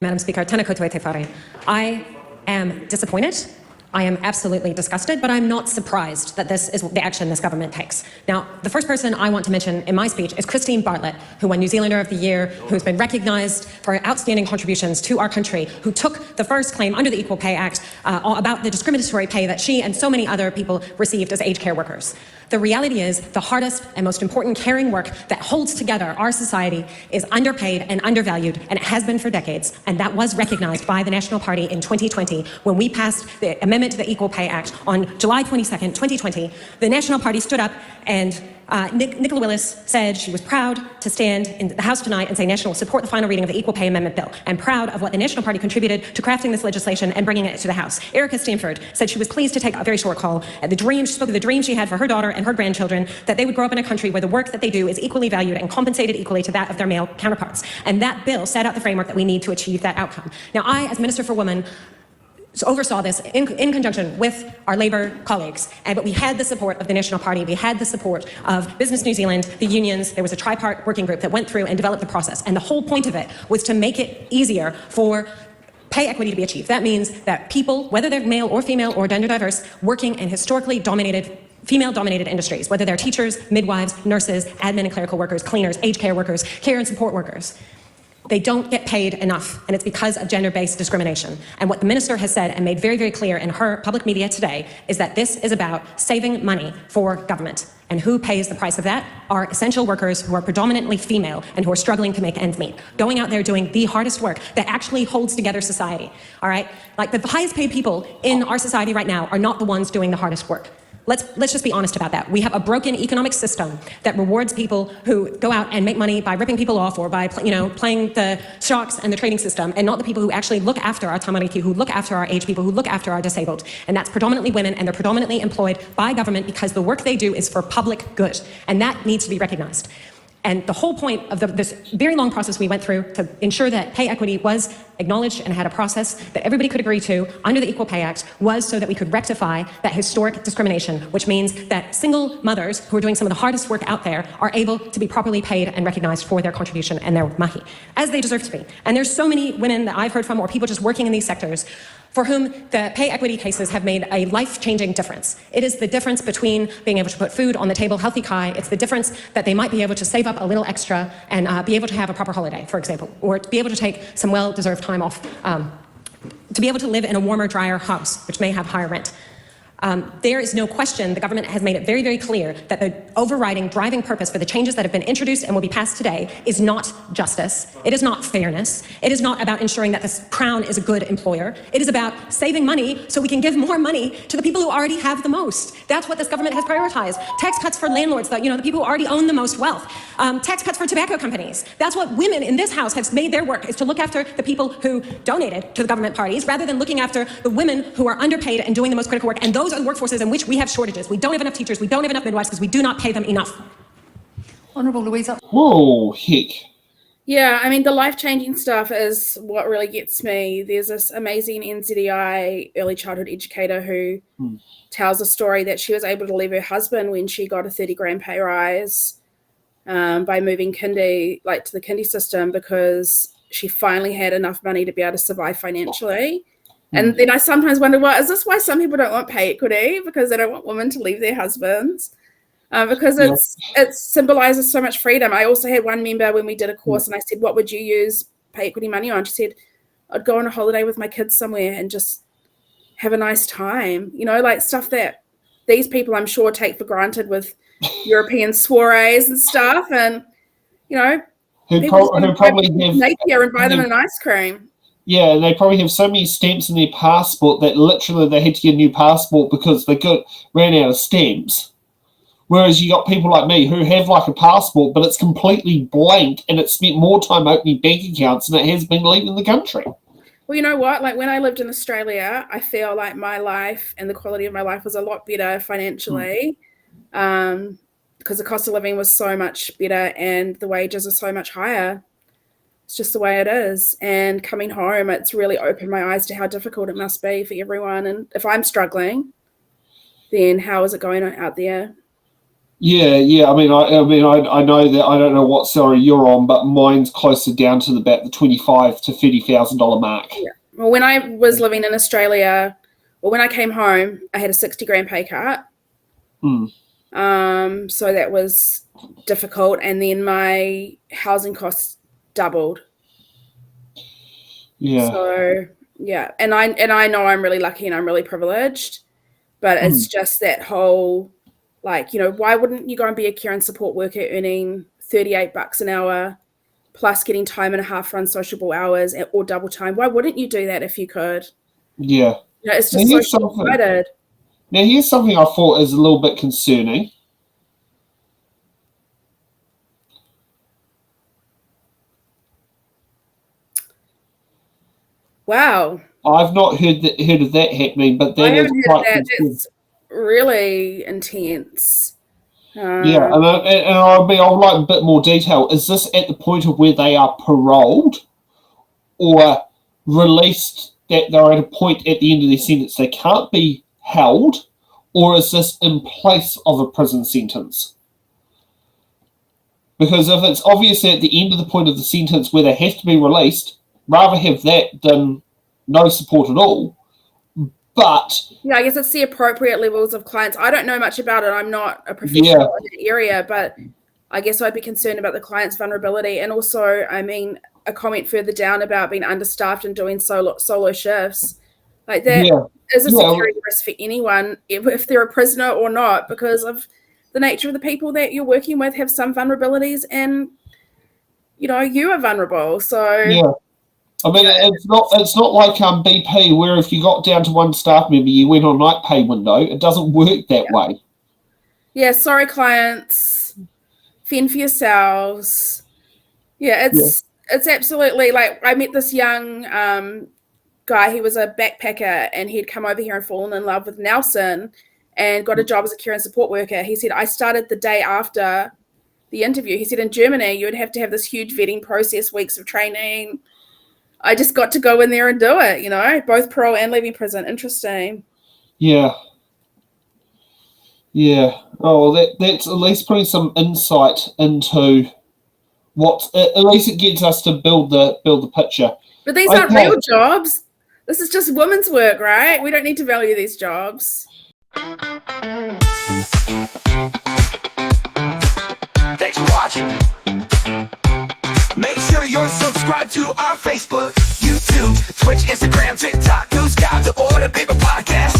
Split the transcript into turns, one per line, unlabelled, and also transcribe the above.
Madam Speaker, tēnā koutou e te whare. I am disappointed. I am absolutely disgusted, but I'm not surprised that this is the action this government takes. Now, the first person I want to mention in my speech is Christine Bartlett, who won New Zealander of the Year, who's been recognised for her outstanding contributions to our country, who took the first claim under the Equal Pay Act about the discriminatory pay that she and so many other people received as aged care workers. The reality is the hardest and most important caring work that holds together our society is underpaid and undervalued, and it has been for decades. And that was recognized by the National Party in 2020 when we passed the amendment to the Equal Pay Act on July 22nd, 2020. The National Party stood up and Nicola Willis said she was proud to stand in the House tonight and say National will support the final reading of the Equal Pay Amendment Bill, and proud of what the National Party contributed to crafting this legislation and bringing it to the House. Erica Stanford said she was pleased to take a very short call at the dream. She spoke of the dream she had for her daughter and her grandchildren, that they would grow up in a country where the work that they do is equally valued and compensated equally to that of their male counterparts. And that bill set out the framework that we need to achieve that outcome. Now, I, as Minister for Women, oversaw this in conjunction with our Labour colleagues, but we had the support of the National Party, we had the support of Business New Zealand, the unions. There was a tripart working group that went through and developed the process, and the whole point of it was to make it easier for pay equity to be achieved. That means that people, whether they're male or female or gender diverse, working in historically dominated female-dominated industries, whether they're teachers, midwives, nurses, admin and clerical workers, cleaners, aged care workers, care and support workers, they don't get paid enough, and it's because of gender-based discrimination. And what the minister has said and made very, very clear in her public media today is that this is about saving money for government. And who pays the price of that are essential workers who are predominantly female and who are struggling to make ends meet, going out there doing the hardest work that actually holds together society, all right? Like, the highest paid people in our society right now are not the ones doing the hardest work. Let's just be honest about that. We have a broken economic system that rewards people who go out and make money by ripping people off or by playing the stocks and the trading system, and not the people who actually look after our tamariki, who look after our aged people, who look after our disabled. And that's predominantly women, and they're predominantly employed by government because the work they do is for public good, and that needs to be recognized. And the whole point of this very long process we went through to ensure that pay equity was acknowledged and had a process that everybody could agree to under the Equal Pay Act was so that we could rectify that historic discrimination, which means that single mothers who are doing some of the hardest work out there are able to be properly paid and recognized for their contribution and their mahi, as they deserve to be. And there's so many women that I've heard from, or people just working in these sectors, for whom the pay equity cases have made a life-changing difference. It is the difference between being able to put food on the table, healthy kai. It's the difference that they might be able to save up a little extra and be able to have a proper holiday, for example, or to be able to take some well-deserved time off, to be able to live in a warmer, drier house, which may have higher rent. There is no question the government has made it very, very clear that the overriding driving purpose for the changes that have been introduced and will be passed today is not justice. It is not fairness. It is not about ensuring that this Crown is a good employer. It is about saving money so we can give more money to the people who already have the most. That's what this government has prioritized. Tax cuts for landlords, the people who already own the most wealth. Tax cuts for tobacco companies. That's what women in this House have made their work, is to look after the people who donated to the government parties rather than looking after the women who are underpaid and doing the most critical work. And those are the workforces in which we have shortages. We don't have enough teachers, we don't have enough midwives because we do not pay them enough.
Honourable Louisa.
Whoa, heck.
Yeah, I mean, the life-changing stuff is what really gets me. There's this amazing NZDI early childhood educator who tells a story that she was able to leave her husband when she got a 30 grand pay rise by moving kindy, to the kindy system, because she finally had enough money to be able to survive financially. And then I sometimes wonder, is this why some people don't want pay equity? Because they don't want women to leave their husbands? Because it symbolizes so much freedom. I also had one member when we did a course and I said, what would you use pay equity money on? She said, I'd go on a holiday with my kids somewhere and just have a nice time. Stuff that these people, I'm sure, take for granted with European soirees and stuff. And,
who probably have
napier and buy them an ice cream.
Yeah, they probably have so many stamps in their passport that literally they had to get a new passport because they ran out of stamps. Whereas you got people like me who have a passport, but it's completely blank and it's spent more time opening bank accounts than it has been leaving the country.
Well, you know what? When I lived in Australia, I feel like my life and the quality of my life was a lot better financially because the cost of living was so much better and the wages are so much higher. It's just the way it is. And coming home, it's really opened my eyes to how difficult it must be for everyone. And if I'm struggling, then how is it going out there?
Yeah. I know that. I don't know what salary you're on, but mine's closer down to about the $25,000 to $30,000 mark.
Yeah. Well, when I was living in Australia, or when I came home, I had a 60 grand pay cut. So that was difficult, and then my housing costs doubled.
Yeah.
So yeah, and I know I'm really lucky and I'm really privileged, but it's just that whole, like, why wouldn't you go and be a care and support worker earning $38 an hour plus getting time and a half for unsociable hours or double time? Why wouldn't you do that if you could?
Yeah.
It's just so short-sighted.
Now, here's something I thought is a little bit concerning.
Wow.
I've not heard of that happening, but that is quite concerning.
That's really intense.
Yeah, and I would like a bit more detail. Is this at the point of where they are paroled or released, that they're at a point at the end of their sentence they can't be held, or is this in place of a prison sentence? Because if it's obviously at the end of the point of the sentence where they have to be released, rather have that than no support at all. But
yeah, I guess it's the appropriate levels of clients. I don't know much about it. I'm not a professional in the area, but I guess I'd be concerned about the client's vulnerability. And also, I mean, a comment further down about being understaffed and doing solo shifts. Like that is a security risk for anyone, if they're a prisoner or not, because of the nature of the people that you're working with have some vulnerabilities, and you are vulnerable. So
I mean, it's not like BP, where if you got down to one staff member, you went on night pay window. It doesn't work that way. Yeah,
sorry, clients. Fend for yourselves. Yeah, it's absolutely, like, I met this young guy. He was a backpacker, and he'd come over here and fallen in love with Nelson and got a job as a care and support worker. He said, I started the day after the interview. He said, in Germany, you would have to have this huge vetting process, weeks of training. I just got to go in there and do it, both parole and leaving prison. Interesting.
Yeah. Oh, that's at least putting some insight into what. At least it gets us to build the picture.
But these aren't real jobs. This is just women's work, right? We don't need to value these jobs.
Thanks for watching. Make sure you're subscribed to our Facebook, YouTube, Twitch, Instagram, TikTok, News Guide, The Order Paper Podcast.